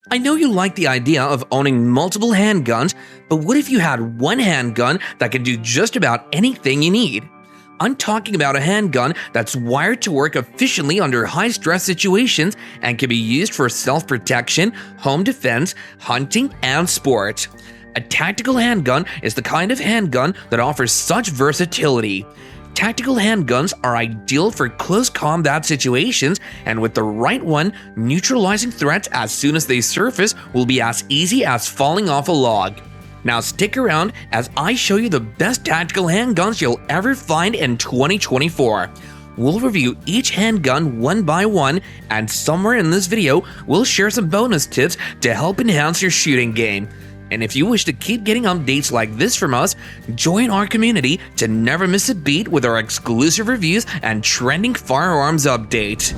I know you like the idea of owning multiple handguns, but what if you had one handgun that can do just about anything you need? I'm talking about a handgun that's wired to work efficiently under high-stress situations and can be used for self-protection, home defense, hunting, and sport. A tactical handgun is the kind of handgun that offers such versatility. Tactical handguns are ideal for close combat situations, and with the right one, neutralizing threats as soon as they surface will be as easy as falling off a log. Now stick around as I show you the best tactical handguns you'll ever find in 2024. We'll review each handgun one by one, and somewhere in this video, we'll share some bonus tips to help enhance your shooting game. And if you wish to keep getting updates like this from us, join our community to never miss a beat with our exclusive reviews and trending firearms updates.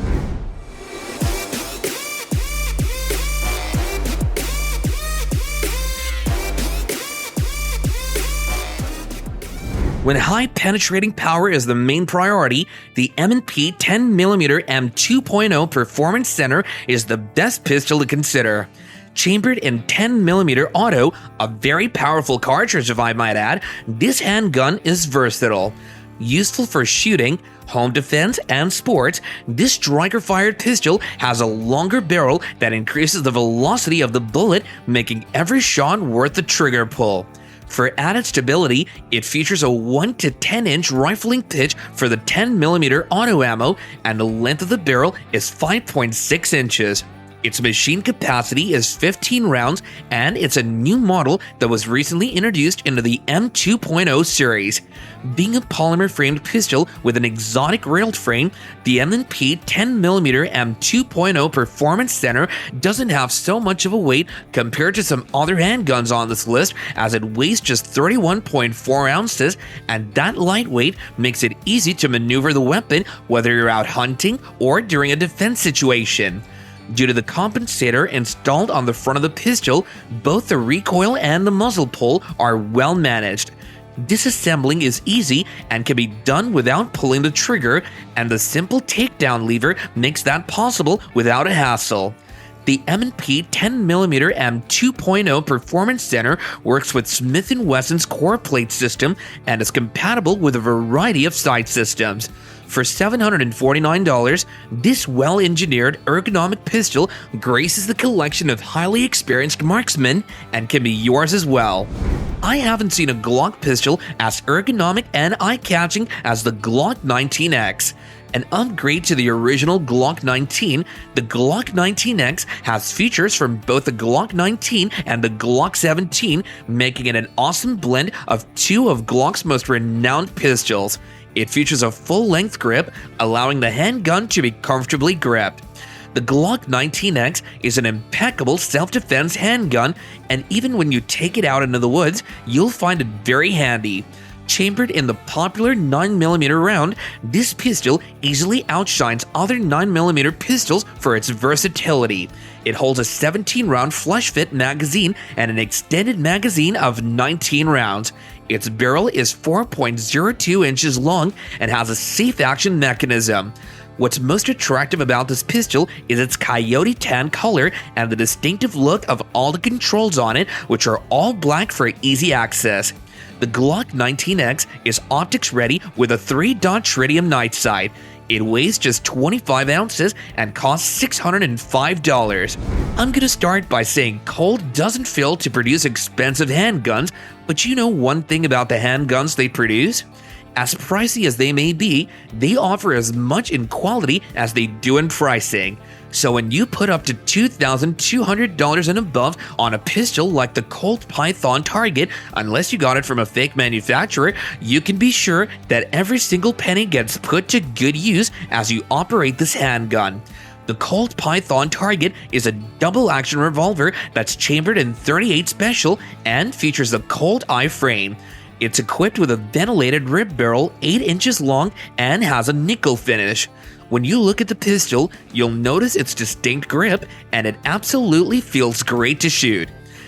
When high penetrating power is the main priority, the M&P 10mm M2.0 Performance Center is the best pistol to consider. Chambered in 10mm auto, a very powerful cartridge if I might add, this handgun is versatile. Useful for shooting, home defense, and sports, this striker-fired pistol has a longer barrel that increases the velocity of the bullet, making every shot worth the trigger pull. For added stability, it features a 1 to 10 inch rifling pitch for the 10mm auto ammo, and the length of the barrel is 5.6 inches. Its machine capacity is 15 rounds, and it's a new model that was recently introduced into the M2.0 series. Being a polymer-framed pistol with an exotic railed frame, the M&P 10mm M2.0 Performance Center doesn't have so much of a weight compared to some other handguns on this list, as it weighs just 31.4 ounces, and that lightweight makes it easy to maneuver the weapon whether you're out hunting or during a defense situation. Due to the compensator installed on the front of the pistol, both the recoil and the muzzle pull are well managed. Disassembling is easy and can be done without pulling the trigger, and the simple takedown lever makes that possible without a hassle. The M&P 10mm M2.0 Performance Center works with Smith & Wesson's core plate system and is compatible with a variety of sight systems. For $749, this well-engineered ergonomic pistol graces the collection of highly experienced marksmen and can be yours as well. I haven't seen a Glock pistol as ergonomic and eye-catching as the Glock 19X. An upgrade to the original Glock 19, the Glock 19X has features from both the Glock 19 and the Glock 17, making it an awesome blend of two of Glock's most renowned pistols. It features a full-length grip, allowing the handgun to be comfortably gripped. The Glock 19X is an impeccable self-defense handgun, and even when you take it out into the woods, you'll find it very handy. Chambered in the popular 9mm round, this pistol easily outshines other 9mm pistols for its versatility. It holds a 17-round flush-fit magazine and an extended magazine of 19 rounds. Its barrel is 4.02 inches long and has a safe action mechanism. What's most attractive about this pistol is its coyote tan color and the distinctive look of all the controls on it, which are all black for easy access. The Glock 19X is optics ready with a 3-dot tritium night sight. It weighs just 25 ounces and costs $605. I'm gonna start by saying Colt doesn't fail to produce expensive handguns, but you know one thing about the handguns they produce? As pricey as they may be, they offer as much in quality as they do in pricing. So when you put up to $2,200 and above on a pistol like the Colt Python Target, unless you got it from a fake manufacturer, you can be sure that every single penny gets put to good use as you operate this handgun. The Colt Python Target is a double-action revolver that's chambered in .38 Special and features a Colt eye frame. It's equipped with a ventilated rib barrel 8 inches long and has a nickel finish. When you look at the pistol, you'll notice its distinct grip, and it absolutely feels great to shoot.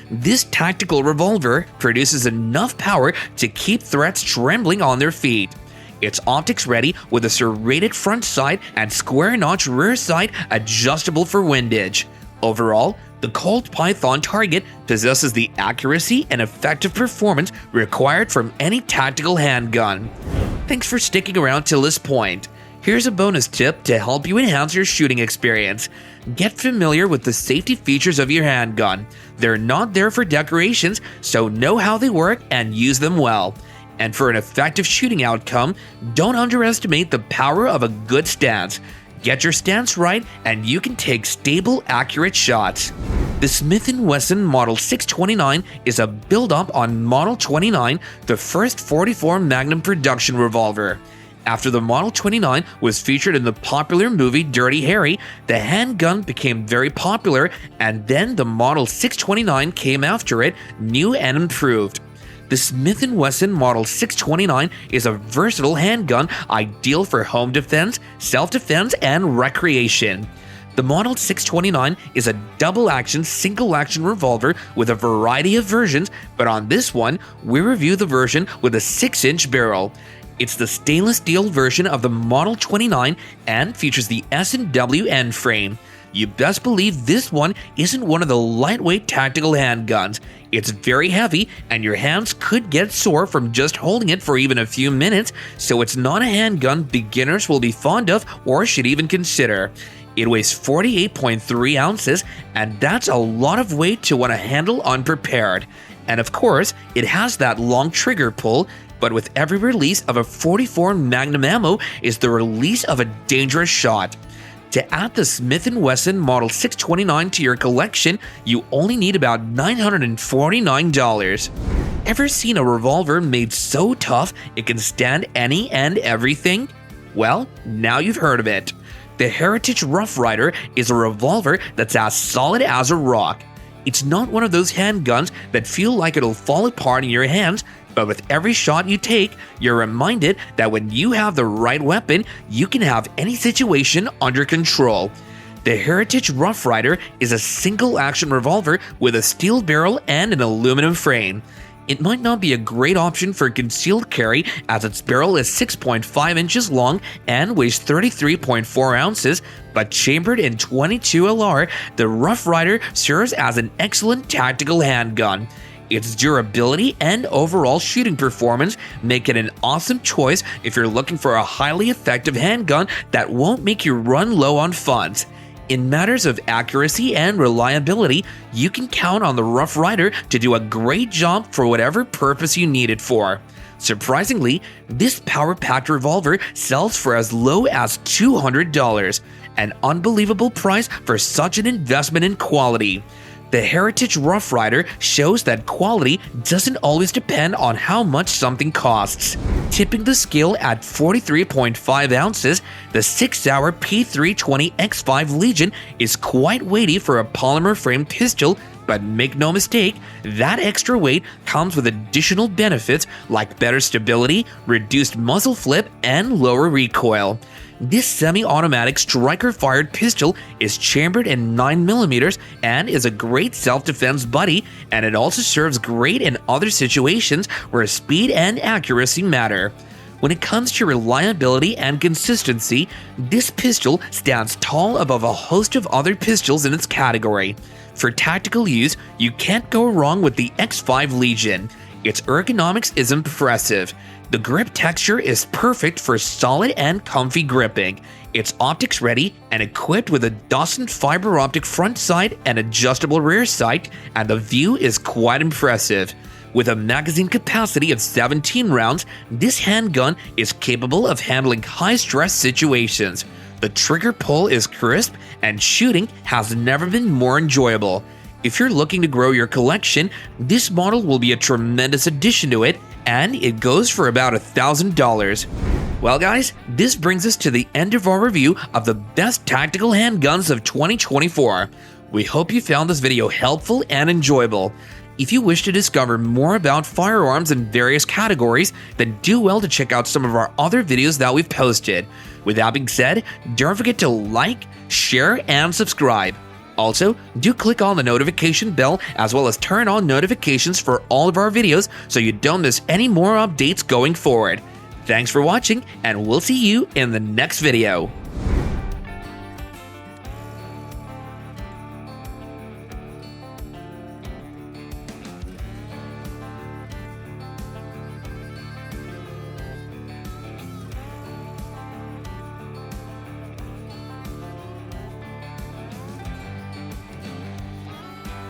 This tactical revolver produces enough power to keep threats trembling on their feet. It's optics ready with a serrated front sight and square notch rear sight adjustable for windage. Overall, The Colt Python target possesses the accuracy and effective performance required from any tactical handgun. Thanks for sticking around till this point. Here's a bonus tip to help you enhance your shooting experience. Get familiar with the safety features of your handgun. They're not there for decorations, so know how they work and use them well. And for an effective shooting outcome, don't underestimate the power of a good stance. Get your stance right and you can take stable, accurate shots. The Smith & Wesson Model 629 is a build-up on Model 29, the first .44 Magnum production revolver. After the Model 29 was featured in the popular movie Dirty Harry, the handgun became very popular, and then the Model 629 came after it, new and improved. The Smith & Wesson Model 629 is a versatile handgun ideal for home defense, self-defense, and recreation. The Model 629 is a double-action, single-action revolver with a variety of versions, but on this one, we review the version with a 6-inch barrel. It's the stainless steel version of the Model 29 and features the S&W end frame. You best believe this one isn't one of the lightweight tactical handguns. It's very heavy and your hands could get sore from just holding it for even a few minutes, so it's not a handgun beginners will be fond of or should even consider. It weighs 48.3 ounces, and that's a lot of weight to want to handle unprepared. And of course, it has that long trigger pull, but with every release of a .44 Magnum ammo is the release of a dangerous shot. To add the Smith & Wesson Model 629 to your collection, you only need about $949. Ever seen a revolver made so tough it can stand any and everything? Well, now you've heard of it. The Heritage Rough Rider is a revolver that's as solid as a rock. It's not one of those handguns that feel like it'll fall apart in your hands, but with every shot you take, you're reminded that when you have the right weapon, you can have any situation under control. The Heritage Rough Rider is a single-action revolver with a steel barrel and an aluminum frame. It might not be a great option for concealed carry as its barrel is 6.5 inches long and weighs 33.4 ounces, but chambered in .22 LR, the Rough Rider serves as an excellent tactical handgun. Its durability and overall shooting performance make it an awesome choice if you're looking for a highly effective handgun that won't make you run low on funds. In matters of accuracy and reliability, you can count on the Rough Rider to do a great job for whatever purpose you need it for. Surprisingly, this power-packed revolver sells for as low as $200, an unbelievable price for such an investment in quality. The Heritage Rough Rider shows that quality doesn't always depend on how much something costs. Tipping the scale at 43.5 ounces, the 6 Sauer P320 X5 Legion is quite weighty for a polymer-framed pistol, but make no mistake, that extra weight comes with additional benefits like better stability, reduced muzzle flip, and lower recoil. This semi-automatic striker-fired pistol is chambered in 9mm and is a great self-defense buddy, and it also serves great in other situations where speed and accuracy matter. When it comes to reliability and consistency, this pistol stands tall above a host of other pistols in its category. For tactical use, you can't go wrong with the X5 Legion. Its ergonomics is impressive. The grip texture is perfect for solid and comfy gripping. It's optics ready and equipped with a Dawson fiber optic front sight and adjustable rear sight, and the view is quite impressive. With a magazine capacity of 17 rounds, this handgun is capable of handling high-stress situations. The trigger pull is crisp, and shooting has never been more enjoyable. If you're looking to grow your collection, this model will be a tremendous addition to it, and it goes for about $1,000. Well guys, this brings us to the end of our review of the best tactical handguns of 2024. We hope you found this video helpful and enjoyable. If you wish to discover more about firearms in various categories, then do well to check out some of our other videos that we've posted. With that being said, don't forget to like, share, and subscribe. Also, do click on the notification bell as well as turn on notifications for all of our videos so you don't miss any more updates going forward. Thanks for watching, and we'll see you in the next video.